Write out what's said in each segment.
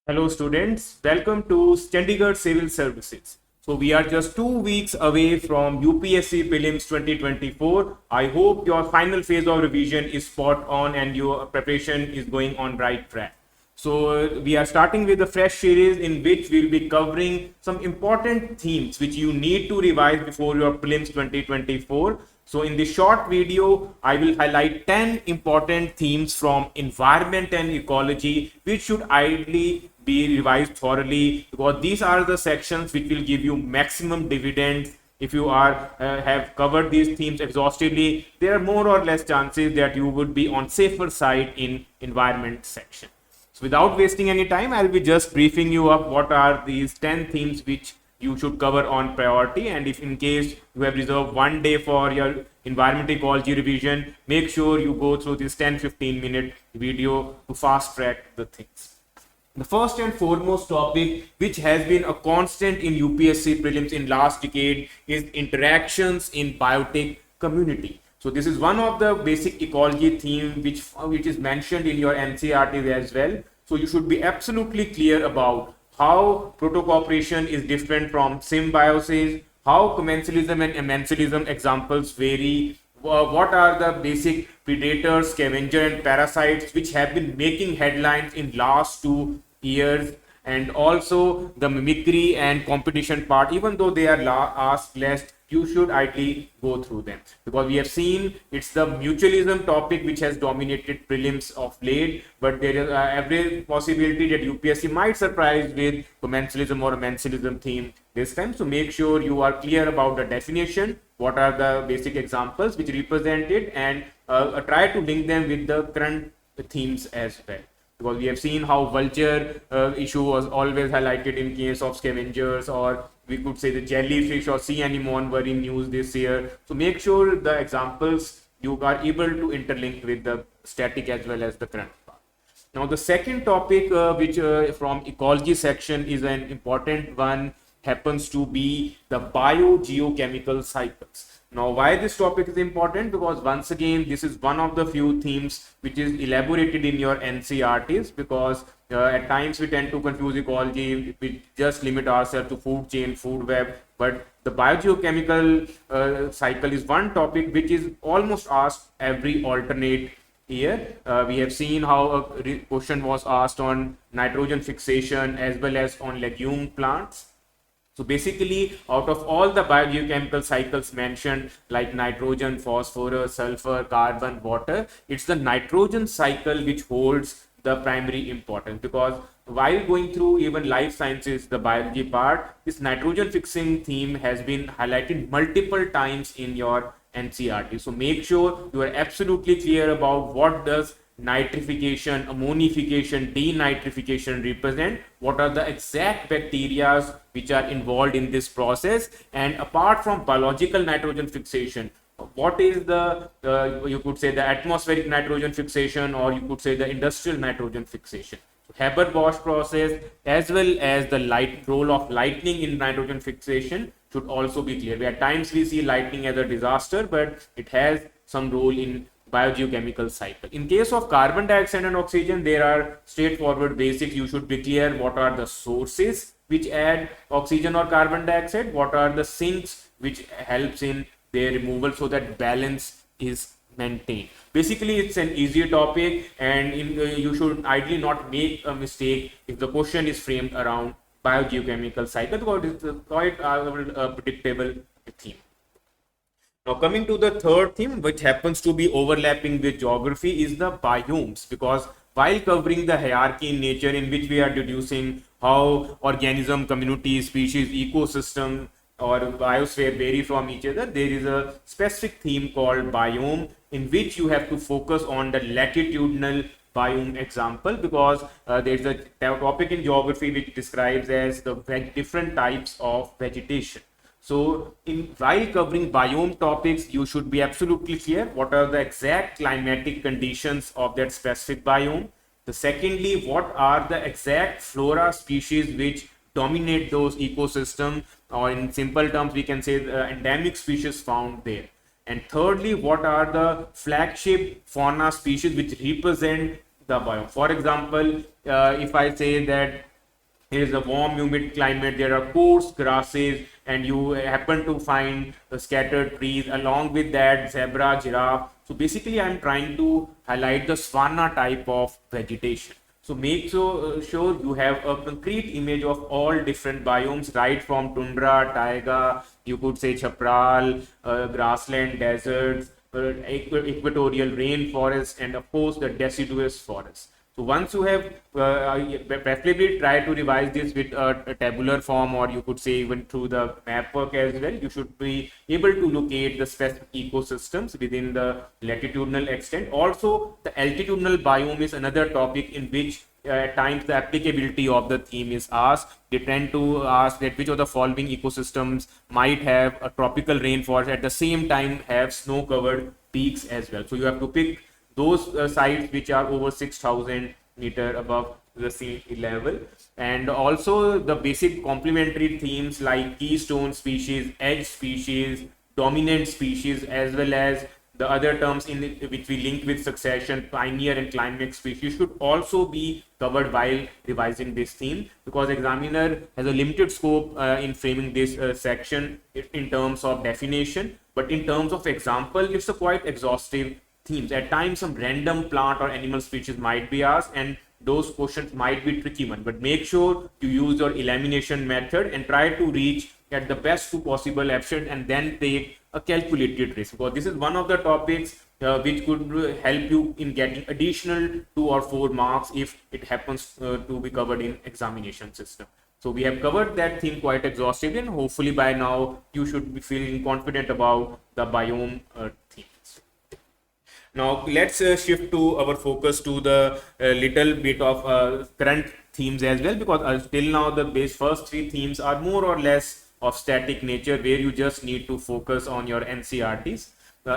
Hello students, welcome to Chandigarh Civil Services. So we are just 2 weeks away from UPSC Prelims 2024. I hope your final phase of revision is spot on and your preparation is going on right track. So we are starting with a fresh series in which we'll be covering some important themes which you need to revise before your prelims 2024. So in this short video, I will highlight 10 important themes from environment and ecology which should ideally be revised thoroughly, because these are the sections which will give you maximum dividends. If you are have covered these themes exhaustively, there are more or less chances that you would be on safer side in environment section. So without wasting any time, I'll be just briefing you up what are these 10 themes which you should cover on priority. And if in case you have reserved one day for your environment ecology revision, make sure you go through this 10-15 minute video to fast track the things. The first and foremost topic which has been a constant in UPSC prelims in last decade is interactions in biotic community. So this is one of the basic ecology theme which is mentioned in your NCERT as well. So you should be absolutely clear about how protocooperation is different from symbiosis, how commensalism and amensalism examples vary, what are the basic predators, scavenger and parasites which have been making headlines in last 2 years, and also the mimicry and competition part. Even though they are asked less, you should ideally go through them, because we have seen it's the mutualism topic which has dominated prelims of late, but there is every possibility that UPSC might surprise with commensalism or amensalism theme this time. So make sure you are clear about the definition, what are the basic examples which represent it, and try to link them with the current themes as well, because we have seen how vulture issue was always highlighted in case of scavengers, or we could say the jellyfish or sea anemone were in news this year. So make sure the examples you are able to interlink with the static as well as the current part. Now the second topic which from ecology section is an important one, happens to be the biogeochemical cycles. Now, why this topic is important? Because once again, this is one of the few themes which is elaborated in your NCERTs, because at times we tend to confuse ecology, we just limit ourselves to food chain, food web, but the biogeochemical cycle is one topic which is almost asked every alternate year. We have seen how a question was asked on nitrogen fixation as well as on legume plants. So basically, out of all the biogeochemical cycles mentioned, like nitrogen, phosphorus, sulfur, carbon, water, it's the nitrogen cycle which holds the primary importance, because while going through even life sciences, the biology part, this nitrogen fixing theme has been highlighted multiple times in your NCERT. So make sure you are absolutely clear about what does nitrification, ammonification, denitrification represent, what are the exact bacteria which are involved in this process, and apart from biological nitrogen fixation, what is the you could say the atmospheric nitrogen fixation, or you could say the industrial nitrogen fixation. So Haber-Bosch process as well as the role of lightning in nitrogen fixation should also be clear. At times we see lightning as a disaster, but it has some role in biogeochemical cycle. In case of carbon dioxide and oxygen, there are straightforward basics. You should be clear what are the sources which add oxygen or carbon dioxide, what are the sinks which helps in their removal, so that balance is maintained. Basically, it's an easier topic, and you should ideally not make a mistake if the question is framed around biogeochemical cycle, because it's quite a predictable theme. Now, coming to the third theme, which happens to be overlapping with geography, is the biomes, because while covering the hierarchy in nature, in which we are deducing how organism, community, species, ecosystem, or biosphere vary from each other, there is a specific theme called biome, in which you have to focus on the latitudinal biome example, because there is a topic in geography which describes as the different types of vegetation. So while covering biome topics, you should be absolutely clear what are the exact climatic conditions of that specific biome. Secondly, what are the exact flora species which dominate those ecosystems, or in simple terms, we can say the endemic species found there. And thirdly, what are the flagship fauna species which represent the biome? For example, if I say that It is a warm, humid climate. There are coarse grasses, and you happen to find scattered trees. Along with that, zebra, giraffe. So basically, I'm trying to highlight the savanna type of vegetation. So make sure you have a concrete image of all different biomes, right from tundra, taiga, you could say chaparral, grassland, deserts, equatorial rainforest, and of course the deciduous forest. So once you have, preferably try to revise this with a tabular form, or you could say even through the map work as well. You should be able to locate the specific ecosystems within the latitudinal extent. Also, the altitudinal biome is another topic in which at times the applicability of the theme is asked. They tend to ask that which of the following ecosystems might have a tropical rainforest at the same time have snow covered peaks as well. So you have to pick those sites which are over 6,000 meter above the sea level. And also the basic complementary themes like keystone species, edge species, dominant species, as well as the other terms in which we link with succession, pioneer and climax species, should also be covered while revising this theme, because examiner has a limited scope in framing this section in terms of definition, but in terms of example it's a quite exhaustive themes. At times some random plant or animal species might be asked, and those questions might be tricky one, but make sure you use your elimination method and try to reach at the best two possible options, and then take a calculated risk, because this is one of the topics which could help you in getting additional 2 or 4 marks if it happens to be covered in examination system. So we have covered that theme quite exhaustively, and hopefully by now you should be feeling confident about the biome themes. Now let's shift to our focus to the little bit of current themes as well, because till now the first 3 themes are more or less of static nature, where you just need to focus on your NCERTs.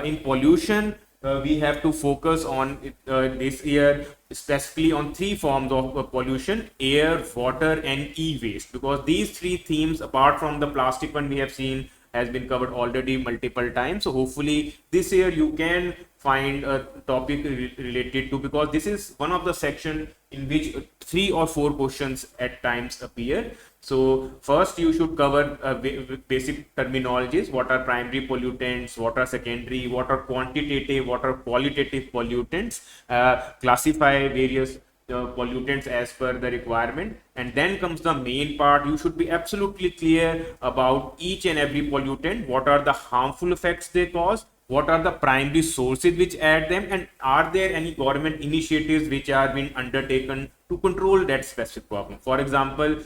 In pollution, we have to focus on this year specifically on 3 forms of pollution: air, water, and e-waste, because these 3 themes, apart from the plastic one we have seen, has been covered already multiple times. So hopefully this year you can find a topic related to, because this is one of the section in which 3 or 4 questions at times appear. So first you should cover basic terminologies: what are primary pollutants, what are secondary, what are quantitative, what are qualitative pollutants, classify various pollutants as per the requirement. And then comes the main part. You should be absolutely clear about each and every pollutant, what are the harmful effects they cause, what are the primary sources which add them, and are there any government initiatives which are being undertaken to control that specific problem. For example,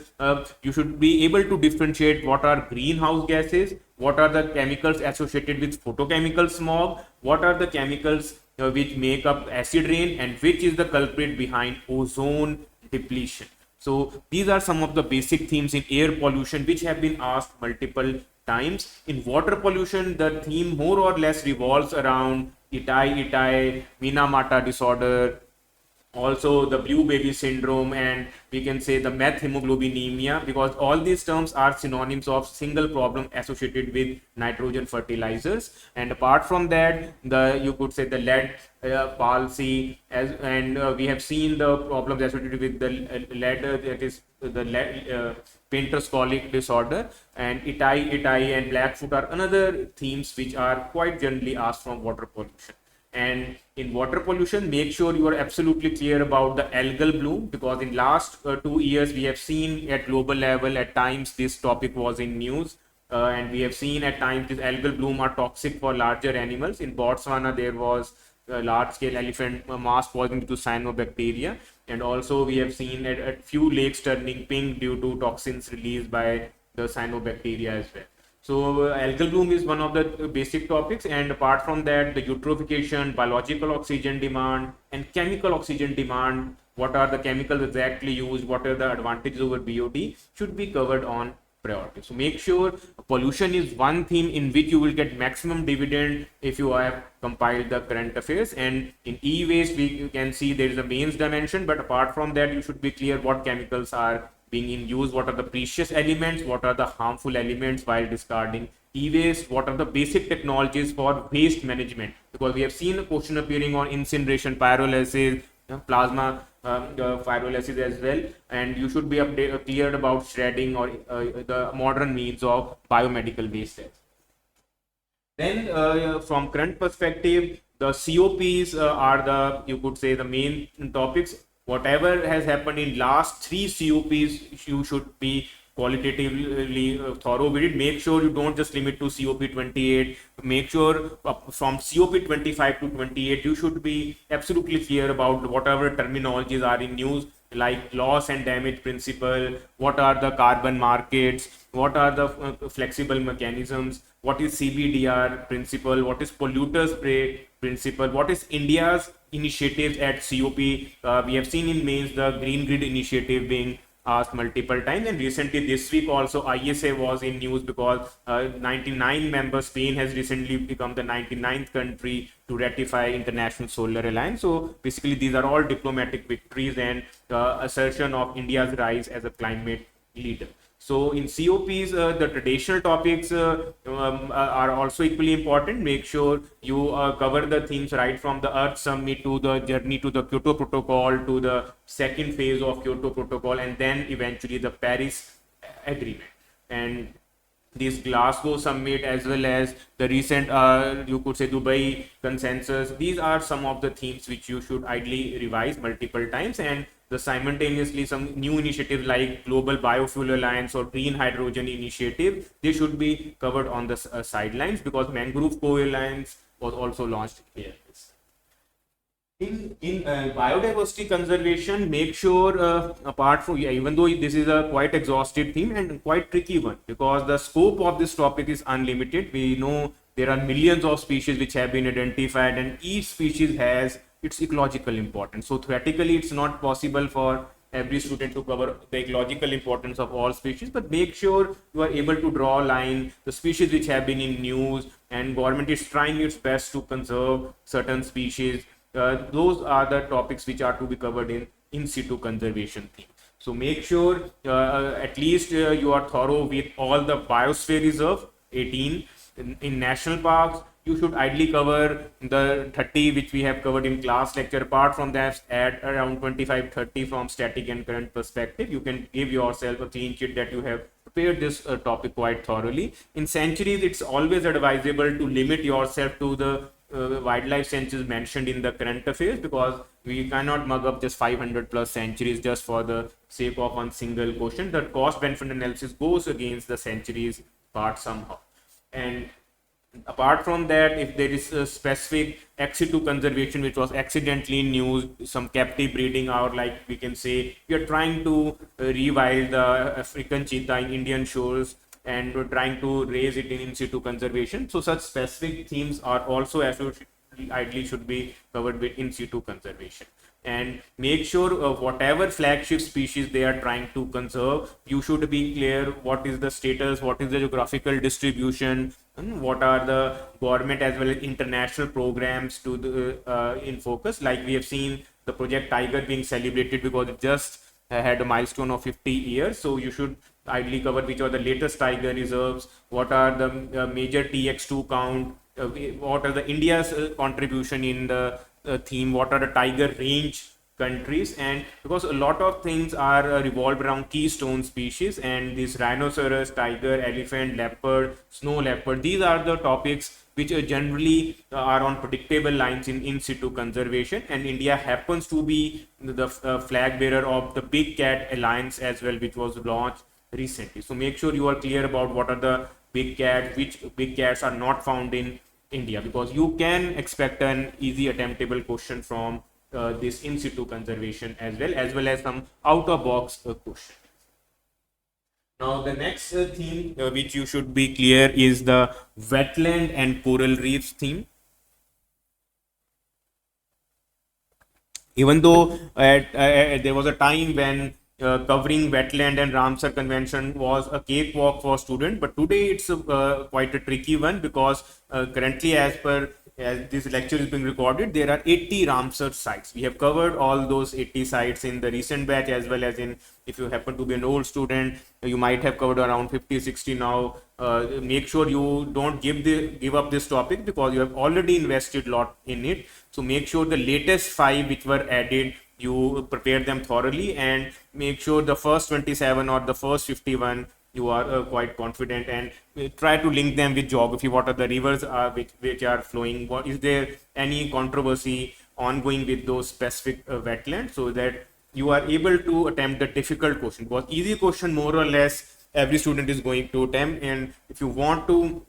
you should be able to differentiate what are greenhouse gases, what are the chemicals associated with photochemical smog, what are the chemicals which make up acid rain, and which is the culprit behind ozone depletion. So these are some of the basic themes in air pollution which have been asked multiple times. In water pollution, the theme more or less revolves around Itai, Minamata disorder, also the blue baby syndrome, and we can say the methemoglobinemia, because all these terms are synonyms of single problem associated with nitrogen fertilizers. And apart from that, you could say the lead palsy, and we have seen the problems associated with the lead, that is the lead painter's colic disorder, and Itai and Blackfoot are another themes which are quite generally asked from water pollution. And in water pollution, make sure you are absolutely clear about the algal bloom, because in last 2 years we have seen at global level at times this topic was in news, and we have seen at times this algal bloom are toxic for larger animals. In Botswana there was large scale elephant mass poisoning due to cyanobacteria, and also we have seen a few lakes turning pink due to toxins released by the cyanobacteria as well. So algal bloom is one of the basic topics, and apart from that, the eutrophication, biological oxygen demand, and chemical oxygen demand, what are the chemicals exactly used, what are the advantages over BOD, should be covered on priority. So make sure pollution is one theme in which you will get maximum dividend if you have compiled the current affairs. And in e-waste, you can see there is a mains dimension, but apart from that, you should be clear what chemicals are being in use, what are the precious elements, what are the harmful elements while discarding e-waste, what are the basic technologies for waste management, because we have seen a question appearing on incineration, pyrolysis, plasma pyrolysis as well, and you should be cleared about shredding or the modern means of biomedical waste. Then, from current perspective, the COPs are the, you could say, the main topics. Whatever has happened in last three COPs, you should be qualitatively thorough with it. Make sure you don't just limit to COP 28. Make sure from COP 25 to 28, you should be absolutely clear about whatever terminologies are in news, like loss and damage principle, what are the carbon markets, what are the flexible mechanisms, what is CBDR principle, what is polluters pay principle, what is India's initiatives at COP. We have seen in mains the green grid initiative being asked multiple times, and recently this week also ISA was in news because 99 member Spain has recently become the 99th country to ratify International Solar Alliance. So basically these are all diplomatic victories and assertion of India's rise as a climate leader. So in COPs, the traditional topics are also equally important. Make sure you cover the themes right from the Earth Summit to the journey to the Kyoto Protocol to the second phase of Kyoto Protocol, and then eventually the Paris Agreement. And this Glasgow summit as well as the recent you could say Dubai consensus, these are some of the themes which you should ideally revise multiple times. And the simultaneously some new initiatives like Global Biofuel Alliance or Green Hydrogen Initiative, they should be covered on the sidelines, because Mangrove Co-Alliance was also launched here. In biodiversity conservation, make sure apart from, even though this is a quite exhaustive theme and quite tricky one, because the scope of this topic is unlimited. We know there are millions of species which have been identified, and each species has its ecological importance. So theoretically it's not possible for every student to cover the ecological importance of all species, but make sure you are able to draw a line, the species which have been in news and government is trying its best to conserve certain species. Those are the topics which are to be covered in situ conservation theme. So make sure at least you are thorough with all the biosphere reserve 18 in national parks. You should ideally cover the 30 which we have covered in class lecture. Apart from that, add around 25-30 from static and current perspective. You can give yourself a clean sheet that you have prepared this topic quite thoroughly. In sanctuaries, it's always advisable to limit yourself to the wildlife sanctuaries mentioned in the current affairs, because we cannot mug up just 500 plus sanctuaries just for the sake of one single question. The cost benefit analysis goes against the sanctuaries part somehow. And apart from that, if there is a specific ex situ conservation which was accidentally in news, some captive breeding, or like we can say we are trying to revive the African cheetah in Indian shores and we're trying to raise it in situ conservation. So such specific themes are also ideally should be covered with in situ conservation. And make sure whatever flagship species they are trying to conserve, you should be clear what is the status, what is the geographical distribution, and what are the government as well as international programs to the in focus. Like we have seen the Project Tiger being celebrated because it just had a milestone of 50 years. So you should ideally cover which are the latest tiger reserves, what are the major TX2 count, what are the India's contribution in the theme, what are the tiger range countries. And because a lot of things are revolved around keystone species, and this rhinoceros, tiger, elephant, leopard, snow leopard, these are the topics which generally are on predictable lines in situ conservation. And India happens to be the flag bearer of the Big Cat Alliance as well, which was launched recently. So make sure you are clear about what are the big cats, which big cats are not found in India, because you can expect an easy attemptable question from this in situ conservation as well as some out of box question. Now the next theme which you should be clear is the wetland and coral reefs theme. Even though there was a time when covering wetland and Ramsar Convention was a cakewalk for students, but today it's quite a tricky one, because currently, as this lecture is being recorded, there are 80 Ramsar sites. We have covered all those 80 sites in the recent batch, as well as in, if you happen to be an old student, you might have covered around 50, 60 now. Make sure you don't give up this topic, because you have already invested a lot in it. So make sure the latest 5 which were added, you prepare them thoroughly, and make sure the first 27 or the first 51 you are quite confident, and try to link them with geography. What are the rivers which are flowing? What is there any controversy ongoing with those specific wetlands, so that you are able to attempt the difficult question? Because easy question, more or less, every student is going to attempt, and if you want to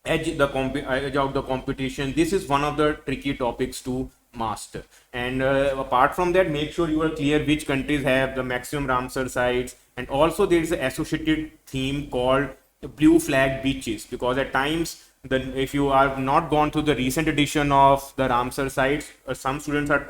edge out the competition, this is one of the tricky topics to master. And apart from that, make sure you are clear which countries have the maximum Ramsar sites, and also there is an associated theme called blue flag beaches, because at times, if you are not gone through the recent edition of the Ramsar sites, some students are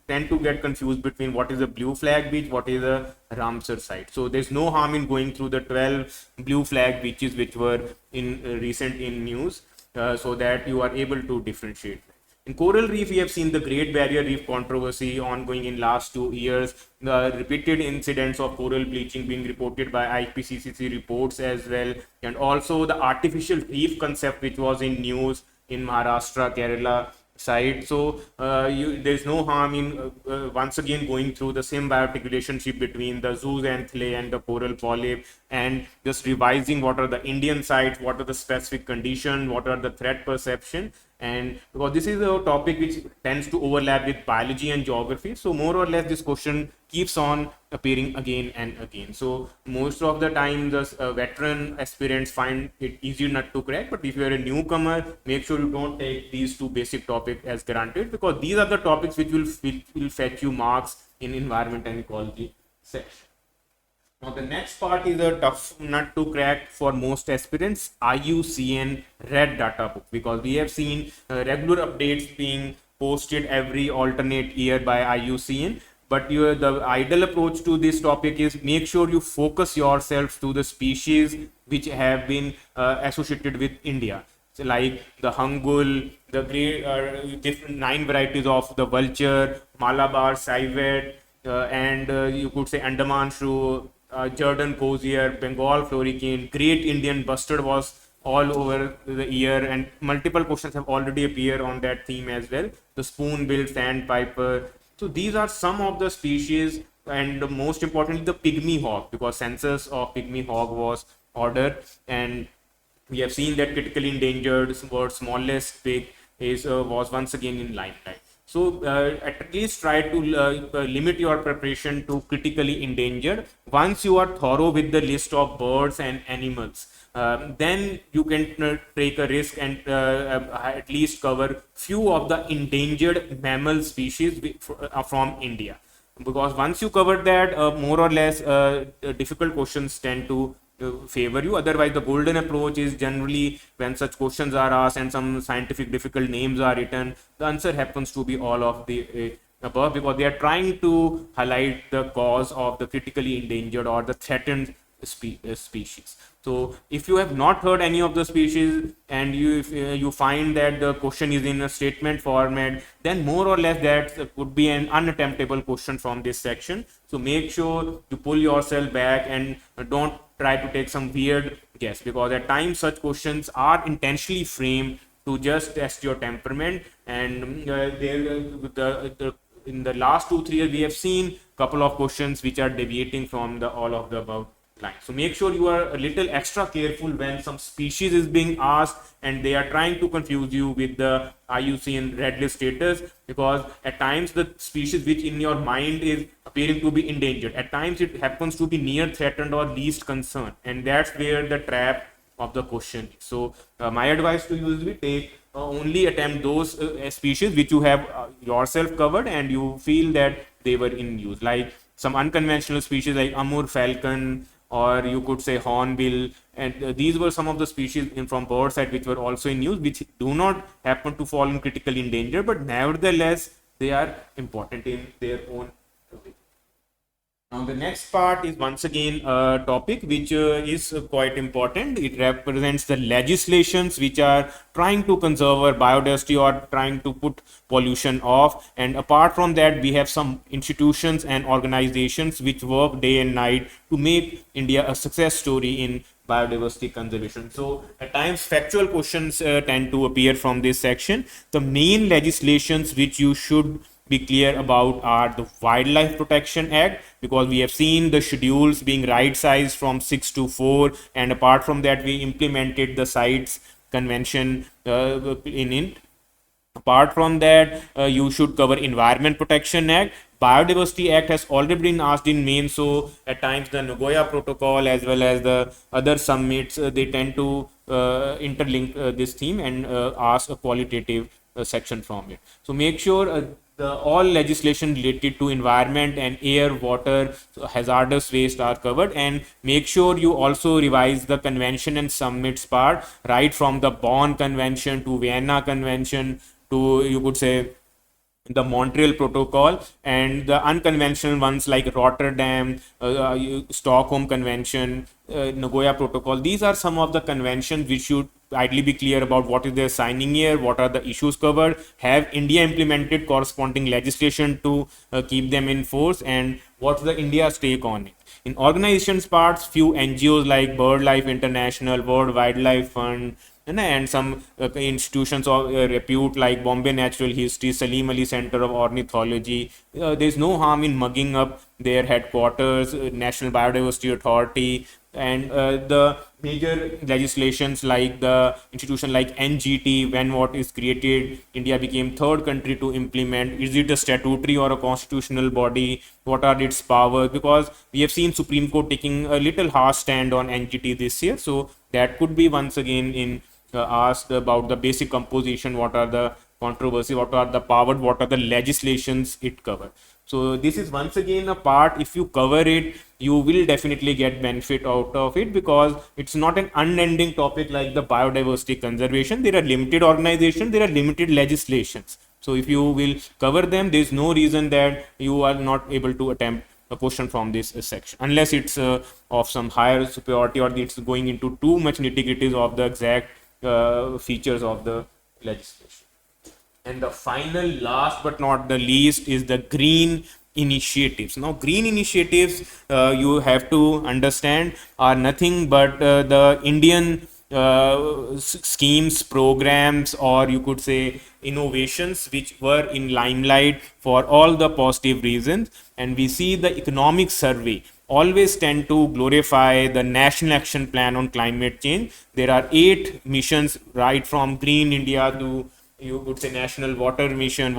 tend to get confused between what is a blue flag beach, what is a Ramsar site. So there's no harm in going through the 12 blue flag beaches which were in recent in news, so that you are able to differentiate. In coral reef, we have seen the Great Barrier Reef controversy ongoing in last 2 years. The repeated incidents of coral bleaching being reported by IPCC reports as well, and also the artificial reef concept which was in news in Maharashtra, Kerala side. So there's no harm in once again going through the symbiotic relationship between the zooxanthellae and the coral polyp, and just revising what are the Indian sites, what are the specific condition, what are the threat perception. And because this is a topic which tends to overlap with biology and geography, so more or less this question keeps on appearing again and again. So most of the time, the veteran aspirants find it easier not to crack, but if you are a newcomer, make sure you don't take these 2 basic topics as granted, because these are the topics which will fetch you marks in environment and ecology section. Now the next part is a tough nut to crack for most aspirants, IUCN Red Data Book, because we have seen regular updates being posted every alternate year by IUCN. But the ideal approach to this topic is make sure you focus yourself to the species which have been associated with India. So like the hangul, the great different 9 varieties of the vulture, Malabar civet, and you could say Andaman shrew, Jordan Cozier, Bengal floricane, Great Indian bustard was all over the year, and multiple questions have already appeared on that theme as well. The spoon-billed sandpiper. So these are some of the species, and most importantly, the pygmy hawk, because census of pygmy hawk was ordered, and we have seen that critically endangered bird, smallest pig, was once again in limelight. So at least try to limit your preparation to critically endangered. Once you are thorough with the list of birds and animals, then you can take a risk and at least cover few of the endangered mammal species from India. Because once you cover that, more or less difficult questions tend to favor you. Otherwise, the golden approach is generally when such questions are asked and some scientific difficult names are written, the answer happens to be all of the above, because they are trying to highlight the cause of the critically endangered or the threatened species. So if you have not heard any of the species, and you find that the question is in a statement format, then more or less that would be an unattemptable question from this section. So make sure you pull yourself back and don't try to take some weird guess, because at times such questions are intentionally framed to just test your temperament. And in the last 2-3 years, we have seen couple of questions which are deviating from all of the above line. So make sure you are a little extra careful when some species is being asked and they are trying to confuse you with the IUCN red list status, because at times the species which in your mind is appearing to be endangered, at times it happens to be near threatened or least concern, and that's where the trap of the question is. So my advice to you is we take only attempt those species which you have yourself covered and you feel that they were in use, like some unconventional species like Amur falcon, or you could say hornbill, and these were some of the species from bird side which were also in use, which do not happen to fall in critically endangered, but nevertheless they are important in their own way. Now Now the next part is once again a topic which is quite important. It represents the legislations which are trying to conserve our biodiversity or trying to put pollution off. And apart from that, we have some institutions and organizations which work day and night to make India a success story in biodiversity conservation. So at times factual questions tend to appear from this section. The main legislations which you should be clear about are the Wildlife Protection Act, because we have seen the schedules being right sized from 6 to 4, and apart from that we implemented the CITES convention in it. Apart from that, you should cover Environment Protection Act. Biodiversity Act has already been asked in main, so at times the Nagoya Protocol as well as the other summits, they tend to interlink this theme and ask a qualitative section from it. So make sure all legislation related to environment and air, water, hazardous waste are covered, and make sure you also revise the convention and summits part, right from the Bonn Convention to Vienna Convention to, you could say, the Montreal Protocol, and the unconventional ones like Rotterdam, Stockholm Convention, Nagoya Protocol. These are some of the conventions which should ideally be clear about what is their signing year, what are the issues covered, have India implemented corresponding legislation to keep them in force, and what's the India's take on it. In organizations parts, few NGOs like BirdLife International, World Wildlife Fund, and some institutions of repute like Bombay Natural History, Salim Ali Center of Ornithology. There's no harm in mugging up their headquarters, National Biodiversity Authority, and the major legislations like the institution like NGT, when what is created, India became third country to implement. Is it a statutory or a constitutional body? What are its powers? Because we have seen Supreme Court taking a little harsh stand on NGT this year, so that could be once again in asked about the basic composition, what are the controversy, what are the powers, what are the legislations it covers. So this is once again a part, if you cover it, you will definitely get benefit out of it, because it's not an unending topic like the biodiversity conservation. There are limited organizations, there are limited legislations. So if you will cover them, there is no reason that you are not able to attempt a question from this section, unless it's of some higher superiority or it's going into too much nitty-gritties of the exact features of the legislation. And the final, last but not the least, is the green initiatives. Now green initiatives, you have to understand, are nothing but the Indian schemes, programs, or you could say innovations which were in limelight for all the positive reasons. And we see the economic survey always tend to glorify the National Action Plan on Climate Change. There are 8 missions, right from Green India to, you would say, National Water Mission,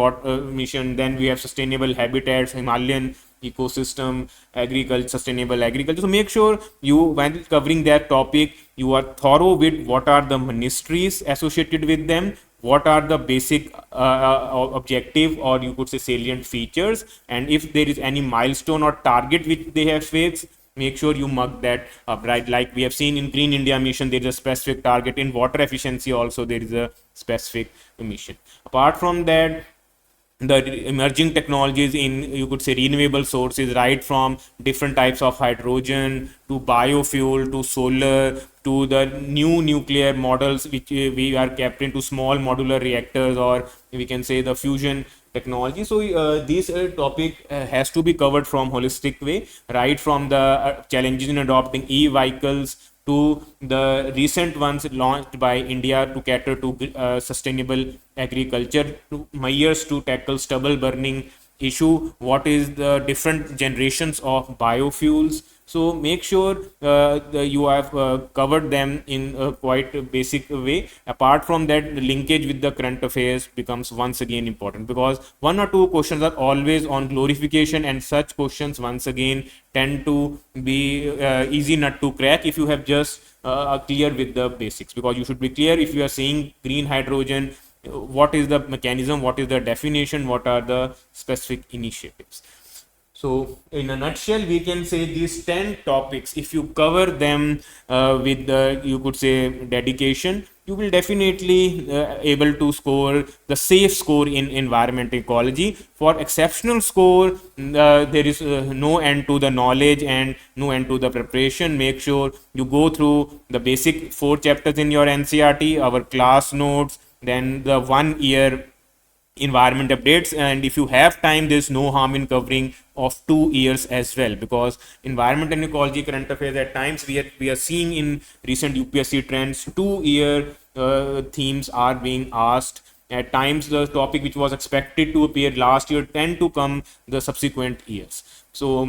mission. Then we have Sustainable Habitats, Himalayan Ecosystem, Agriculture, Sustainable Agriculture. So make sure you, when covering that topic, you are thorough with what are the ministries associated with them, what are the basic objective, or you could say salient features, and if there is any milestone or target which they have fixed, make sure you mug that up, right? Like we have seen in Green India mission, there is a specific target. In water efficiency also there is a specific mission. Apart from that, the emerging technologies in, you could say, renewable sources, right from different types of hydrogen to biofuel to solar to the new nuclear models which we are kept into small modular reactors, or we can say the fusion technology. So this topic has to be covered from holistic way, right from the challenges in adopting e-vehicles to the recent ones launched by India to cater to sustainable agriculture, to measures to tackle stubble burning issue, what is the different generations of biofuels. So make sure you have covered them in a quite basic way. Apart from that, the linkage with the current affairs becomes once again important, because 1 or 2 questions are always on glorification, and such questions once again tend to be easy nut to crack if you have just clear with the basics. Because you should be clear, if you are saying green hydrogen, what is the mechanism, what is the definition, what are the specific initiatives. So in a nutshell, we can say these 10 topics, if you cover them with the, you could say, dedication, you will definitely able to score the safe score in environment ecology. For exceptional score, there is no end to the knowledge and no end to the preparation. Make sure you go through the basic 4 chapters in your NCERT, our class notes, then the 1 year environment updates, and if you have time, there's no harm in covering of 2 years as well, because environment and ecology current affairs at times we are seeing in recent UPSC trends 2 year themes are being asked. At times the topic which was expected to appear last year tend to come the subsequent years. So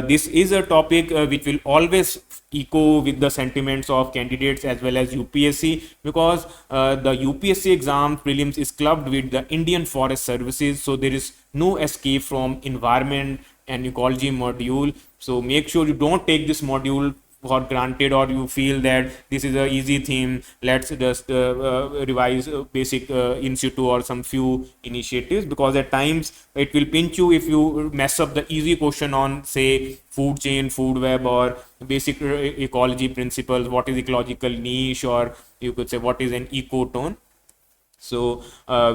this is a topic which will always echo with the sentiments of candidates as well as UPSC, because the UPSC exam prelims is clubbed with the Indian Forest Services, so there is no escape from environment and ecology module. So make sure you don't take this module for granted, or you feel that this is a easy theme, let's just revise basic in situ or some few initiatives, because at times it will pinch you if you mess up the easy question on, say, food chain, food web, or basic ecology principles, what is ecological niche, or you could say what is an ecotone. So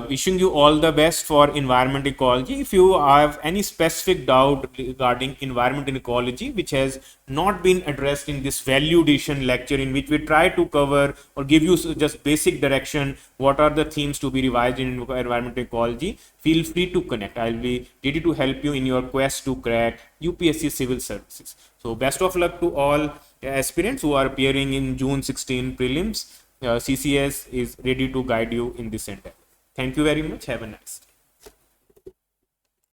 wishing you all the best for environment ecology. If you have any specific doubt regarding environment and ecology which has not been addressed in this value addition lecture, in which we try to cover or give you just basic direction what are the themes to be revised in environment ecology, feel free to connect. I'll be ready to help you in your quest to crack UPSC civil services. So best of luck to all aspirants who are appearing in June 16 prelims. CCS is ready to guide you in this endeavor. Thank you very much. Have a nice day.